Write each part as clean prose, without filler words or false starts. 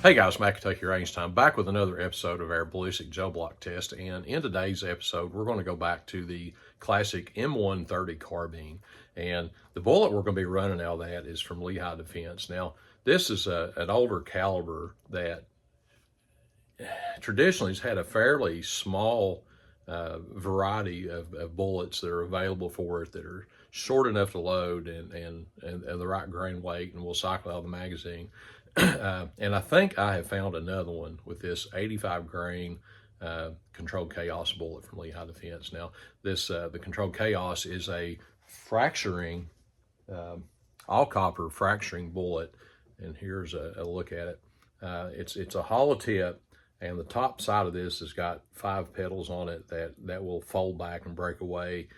Hey guys, Mac Kentucky Range Time, back with another episode of our ballistic gel block test. And in today's episode, we're going to go back to the classic M130 carbine. And the bullet we're going to be running out of that is from Lehight Defense. Now, this is an older caliber that traditionally has had a fairly small variety of bullets that are available for it that are short enough to load and the right grain weight, and will cycle out of the magazine. And I think I have found another one with this 85 grain controlled chaos bullet from Lehight Defense. Now, this the controlled chaos is a fracturing, all copper fracturing bullet, and here's a look at it. It's a hollow tip, and the top side of this has got 5 petals on it that will fold back and break away,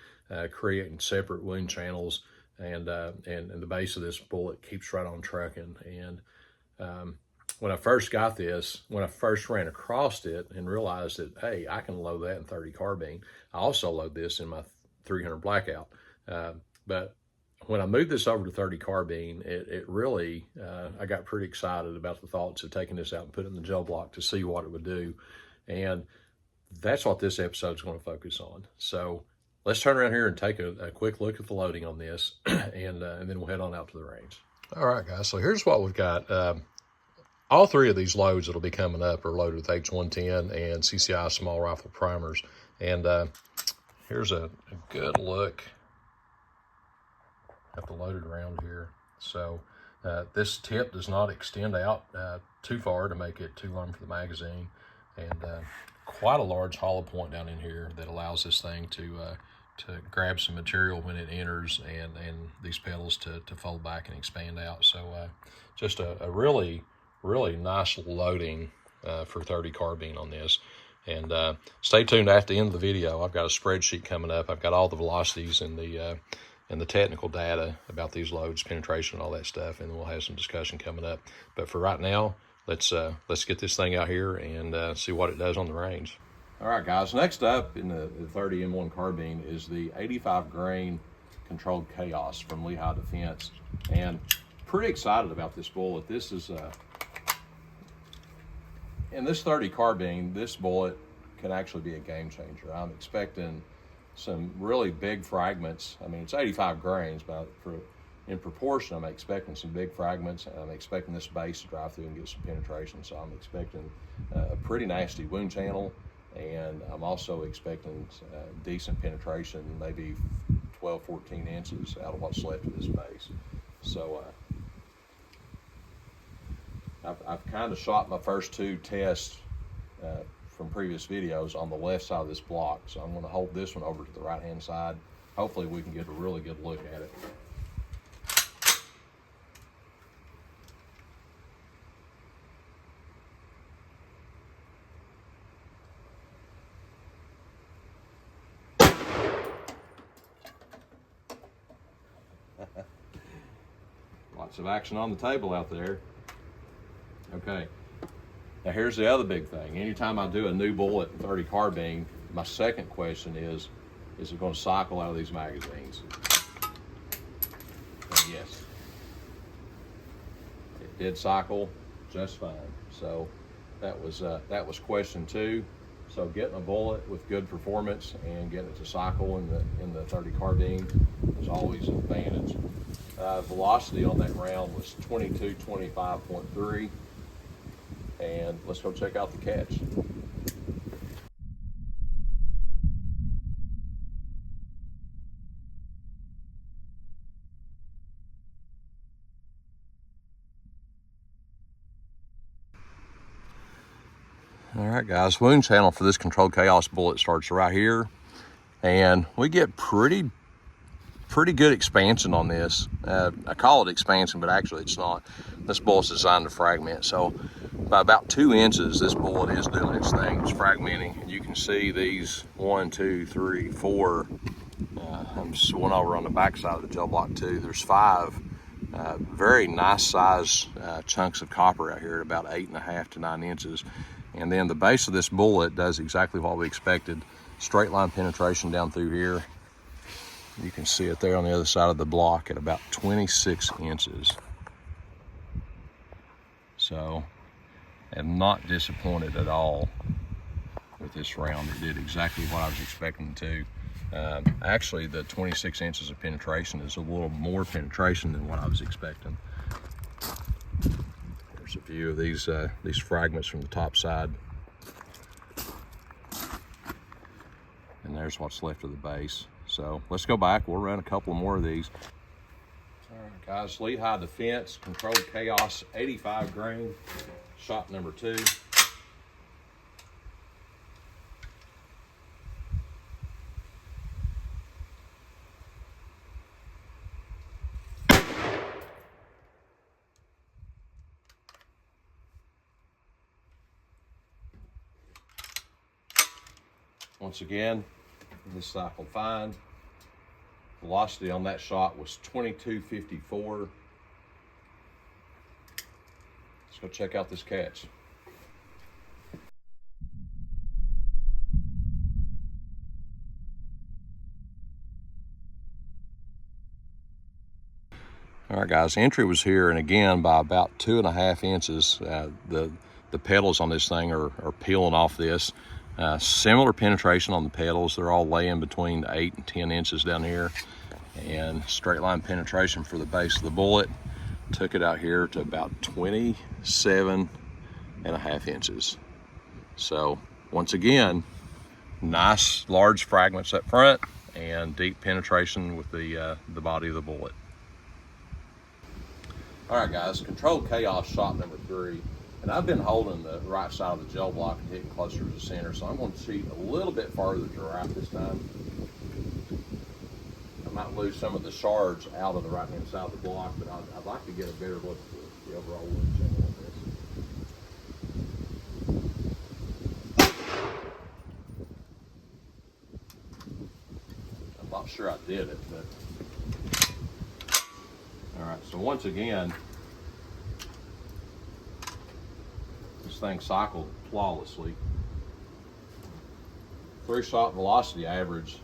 creating separate wound channels. And the base of this bullet keeps right on trucking. And when I first got this, when I first ran across it and realized that, hey, I can load that in 30 carbine, I also load this in my 300 blackout. But when I moved this over to 30 carbine, it really, I got pretty excited about the thoughts of taking this out and putting it in the gel block to see what it would do. And that's what this episode is going to focus on. So let's turn around here and take a quick look at the loading on this, and then we'll head on out to the range. All right, guys, so here's what we've got. All 3 of these loads that'll be coming up are loaded with H110 and CCI small rifle primers. And here's a good look at the loaded around here. So this tip does not extend out too far to make it too long for the magazine. And quite a large hollow point down in here that allows this thing to grab some material when it enters, and these petals to fold back and expand out. So just a really nice loading for 30 carbine on this. And stay tuned at the end of the video. I've got a spreadsheet coming up. I've got all the velocities and the technical data about these loads, penetration, and all that stuff, and we'll have some discussion coming up. But for right now, let's get this thing out here and see what it does on the range. All right, guys, next up in the 30 M1 carbine is the 85 grain controlled chaos from Lehight Defense. And pretty excited about this bullet. This is, in this 30 carbine, this bullet can actually be a game changer. I'm expecting some really big fragments. I mean, it's 85 grains, but in proportion, I'm expecting some big fragments, and I'm expecting this base to drive through and get some penetration. So I'm expecting a pretty nasty wound channel. And I'm also expecting decent penetration, maybe 12, 14 inches out of what's left of this base. So I've kind of shot my first 2 tests from previous videos on the left side of this block. So I'm going to hold this one over to the right-hand side. Hopefully we can get a really good look at it. Lots of action on the table out there. Okay, now here's the other big thing. Anytime I do a new bullet in 30 carbine, my second question is it going to cycle out of these magazines? And yes, it did cycle just fine. So that was question 2. So getting a bullet with good performance and getting it to cycle in the 30 carbine is always an advantage. Velocity on that round was 2225.3, and let's go check out the catch. All right, guys, wound channel for this controlled chaos bullet starts right here, and we get pretty good expansion on this. I call it expansion, but actually it's not. This bullet's designed to fragment. So by about 2 inches, this bullet is doing its thing. It's fragmenting. And you can see these 1, 2, 3, 4. I'm just one over on the back side of the gel block too. There's 5 very nice size chunks of copper out here at about 8.5 to 9 inches. And then the base of this bullet does exactly what we expected. Straight line penetration down through here. You can see it there on the other side of the block at about 26 inches. So am not disappointed at all with this round. It did exactly what I was expecting it to. Actually, the 26 inches of penetration is a little more penetration than what I was expecting. There's a few of these fragments from the top side. And there's what's left of the base. So let's go back. We'll run a couple more of these. All right, guys, Lehight Defense Controlled Chaos 85 grain, shot number 2. Once again, this cycle fine. Velocity on that shot was 2254. Let's go check out this catch. All right, guys, entry was here, and again, by about 2.5 inches. The petals on this thing are peeling off this. Similar penetration on the petals. They're all laying between 8 and 10 inches down here. And straight line penetration for the base of the bullet took it out here to about 27.5 inches. So once again, nice large fragments up front and deep penetration with the body of the bullet. All right, guys, Controlled Chaos shot number 3. And I've been holding the right side of the gel block and hitting closer to the center, so I'm going to cheat a little bit farther to the right this time. I might lose some of the shards out of the right-hand side of the block, but I'd like to get a better look at the overall wound channel on this. I'm not sure I did it, but... All right, so once again, this thing cycled flawlessly. 3-shot velocity average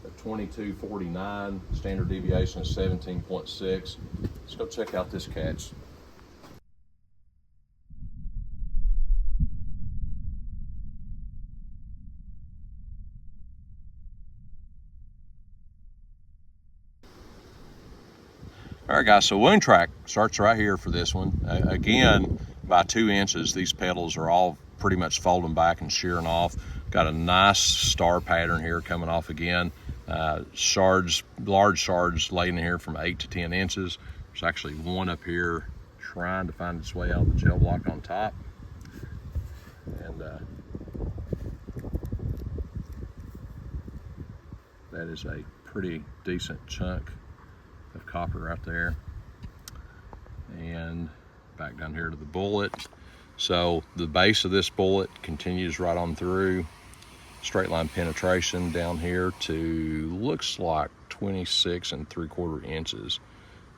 of 2249, standard deviation of 17.6. Let's go check out this catch. All right, guys, so wound track starts right here for this one. Again, by 2 inches, these petals are all pretty much folding back and shearing off. Got a nice star pattern here coming off again. Shards, large shards laying in here from 8 to 10 inches. There's actually one up here trying to find its way out of the gel block on top. And that is a pretty decent chunk of copper right there. And back down here to the bullet. So the base of this bullet continues right on through. Straight line penetration down here to looks like 26.75 inches.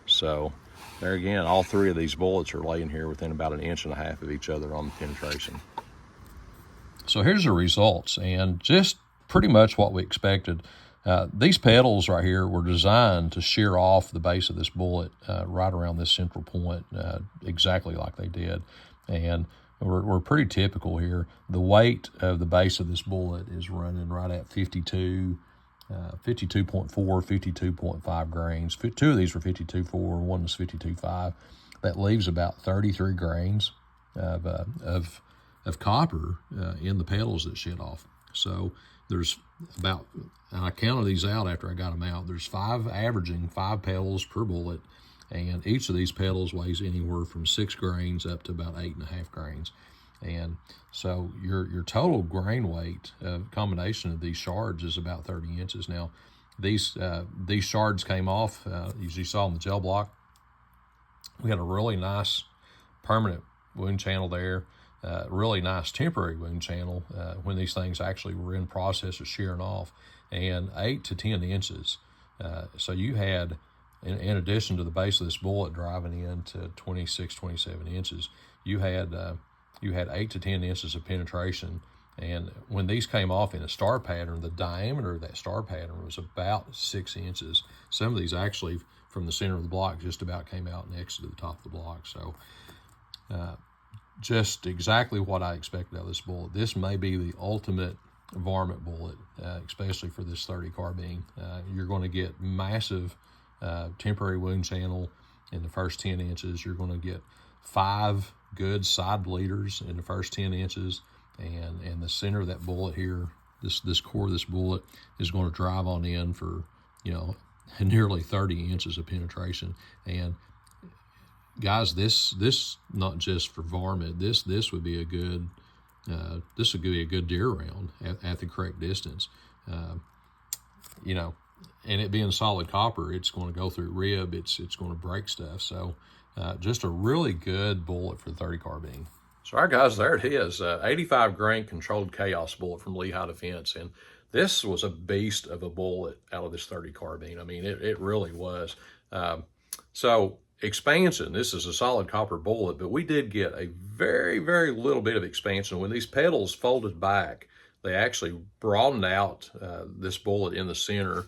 So there again, all 3 of these bullets are laying here within about 1.5 inches of each other on the penetration. So here's the results, and just pretty much what we expected. These petals right here were designed to shear off the base of this bullet right around this central point, exactly like they did. And we're pretty typical here. The weight of the base of this bullet is running right at 52, 52.4, 52.5 grains. 2 of these were 52.4, one was 52.5. That leaves about 33 grains of copper in the petals that shed off. So there's about, and I counted these out after I got them out, there's averaging 5 petals per bullet, and each of these petals weighs anywhere from 6 grains up to about 8.5 grains. And so your total grain weight combination of these shards is about 30 inches. Now, these shards came off, as you saw in the gel block. We had a really nice permanent wound channel there. Really nice temporary wound channel when these things actually were in process of shearing off, and 8 to 10 inches. So you had, in addition to the base of this bullet driving into 26, 27 inches, you had 8 to 10 inches of penetration. And when these came off in a star pattern, the diameter of that star pattern was about 6 inches. Some of these actually from the center of the block just about came out next to the top of the block. So just exactly what I expected out of this bullet. This may be the ultimate varmint bullet, especially for this 30 carbine. You're going to get massive temporary wound channel in the first 10 inches. You're going to get 5 good side bleeders in the first 10 inches, and the center of that bullet here, this core of this bullet is going to drive on in for, nearly 30 inches of penetration. And guys, this not just for varmint. This would be a good this would be a good deer round at the correct distance. And it being solid copper, it's going to go through rib. It's going to break stuff. So just a really good bullet for the 30 carbine. So, all right, guys, there it is. 85 grain controlled chaos bullet from Lehight Defense. And this was a beast of a bullet out of this 30 carbine. I mean, it really was. So expansion, this is a solid copper bullet, but we did get a very, very little bit of expansion. When these petals folded back, they actually broadened out this bullet in the center.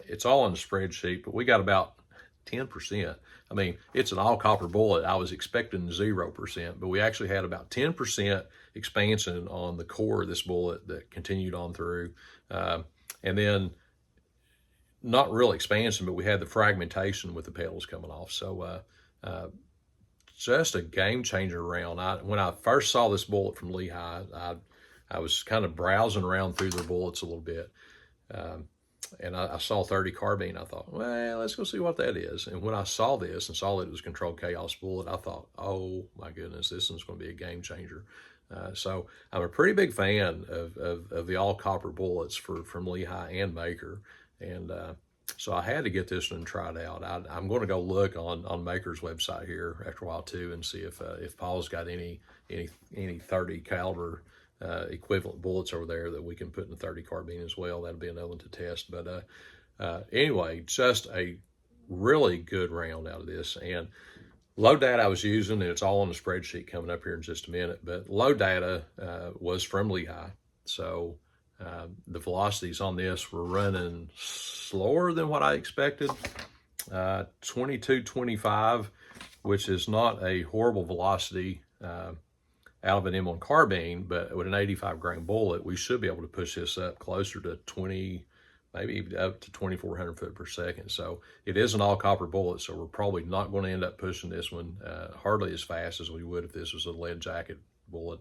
It's all on the spreadsheet, but we got about 10%. I mean, it's an all copper bullet. I was expecting 0%, but we actually had about 10% expansion on the core of this bullet that continued on through. And then not real expansion, but we had the fragmentation with the petals coming off. So just a game changer round. When I first saw this bullet from Lehight, I was kind of browsing around through their bullets a little bit. And I saw 30 carbine. I thought, well, let's go see what that is. And when I saw this and saw that it was controlled chaos bullet, I thought, oh my goodness, this is going to be a game changer. So I'm a pretty big fan of the all copper bullets from Lehight and Maker. And so I had to get this one tried out. I'm going to go look on Maker's website here after a while too, and see if Paul's got any 30 caliber equivalent bullets over there that we can put in the 30 carbine as well. That'll be another one to test. But anyway, just a really good round out of this. And load data I was using, and it's all on the spreadsheet coming up here in just a minute, but load data was from Lehight. So the velocities on this were running slower than what I expected. 22-25, which is not a horrible velocity out of an M1 carbine, but with an 85 grain bullet, we should be able to push this up closer to 20, maybe even up to 2,400 foot per second. So it is an all copper bullet, so we're probably not going to end up pushing this one hardly as fast as we would if this was a lead jacket bullet,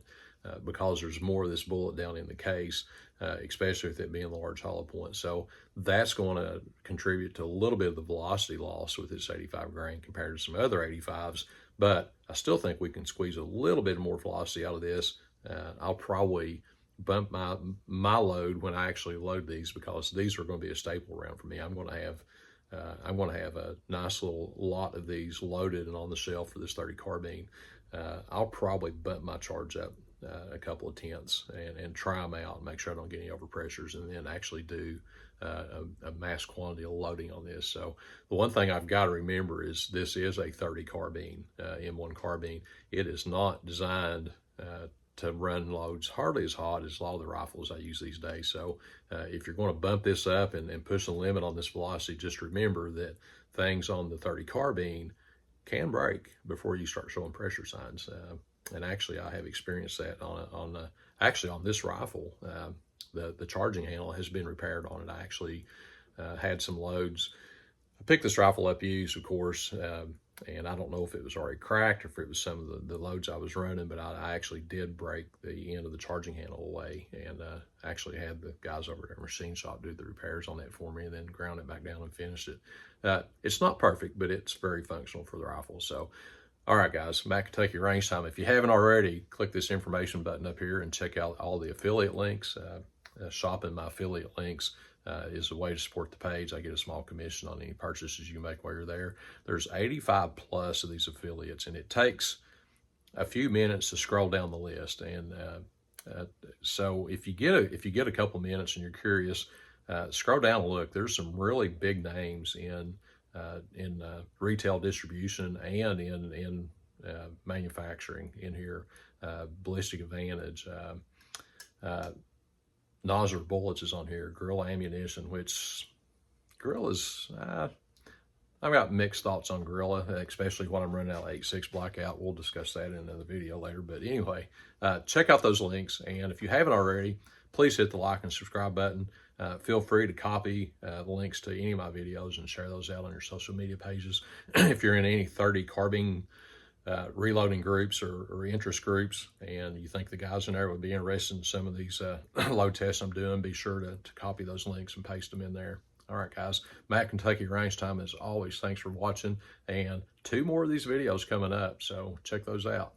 because there's more of this bullet down in the case, especially with it being the large hollow point. So that's going to contribute to a little bit of the velocity loss with this 85 grain compared to some other 85s. But I still think we can squeeze a little bit more velocity out of this. I'll probably bump my load when I actually load these, because these are going to be a staple round for me. I'm going to have a nice little lot of these loaded and on the shelf for this 30 carbine. I'll probably bump my charge up a couple of tenths and try them out and make sure I don't get any overpressures, and then actually do a mass quantity of loading on this. So the one thing I've got to remember is this is a 30 carbine, M1 carbine. It is not designed to run loads hardly as hot as a lot of the rifles I use these days. So if you're going to bump this up and push the limit on this velocity, just remember that things on the 30 carbine can break before you start showing pressure signs. And actually, I have experienced that on this rifle. The charging handle has been repaired on it. I actually had some loads. I picked this rifle up used, of course, and I don't know if it was already cracked or if it was some of the loads I was running, but I actually did break the end of the charging handle away, and actually had the guys over at our machine shop do the repairs on that for me, and then ground it back down and finished it. It's not perfect, but it's very functional for the rifle. So, all right, guys, back to Kentucky Range Time. If you haven't already, click this information button up here and check out all the affiliate links. Shopping my affiliate links is a way to support the page. I get a small commission on any purchases you make while you're there. There's 85 plus of these affiliates, and it takes a few minutes to scroll down the list. And so if you get a couple minutes and you're curious, scroll down and look. There's some really big names in retail distribution and in manufacturing in here. Ballistic Advantage, Nosler Bullets is on here. Guerrilla Ammunition, which Guerrilla is, I've got mixed thoughts on Gorilla, especially when I'm running out 8.6 blackout. We'll discuss that in another video later. But anyway, check out those links. And if you haven't already, please hit the like and subscribe button. Feel free to copy the links to any of my videos and share those out on your social media pages. If you're in any 30 carbine reloading groups or interest groups, and you think the guys in there would be interested in some of these load tests I'm doing, be sure to copy those links and paste them in there. All right, guys, Matt Kentucky Range Time, as always, thanks for watching, and 2 more of these videos coming up, so check those out.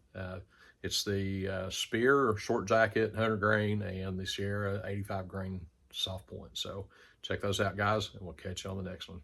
It's the Spear Short Jacket 100 grain and the Sierra 85 grain soft point, so check those out, guys, and we'll catch you on the next one.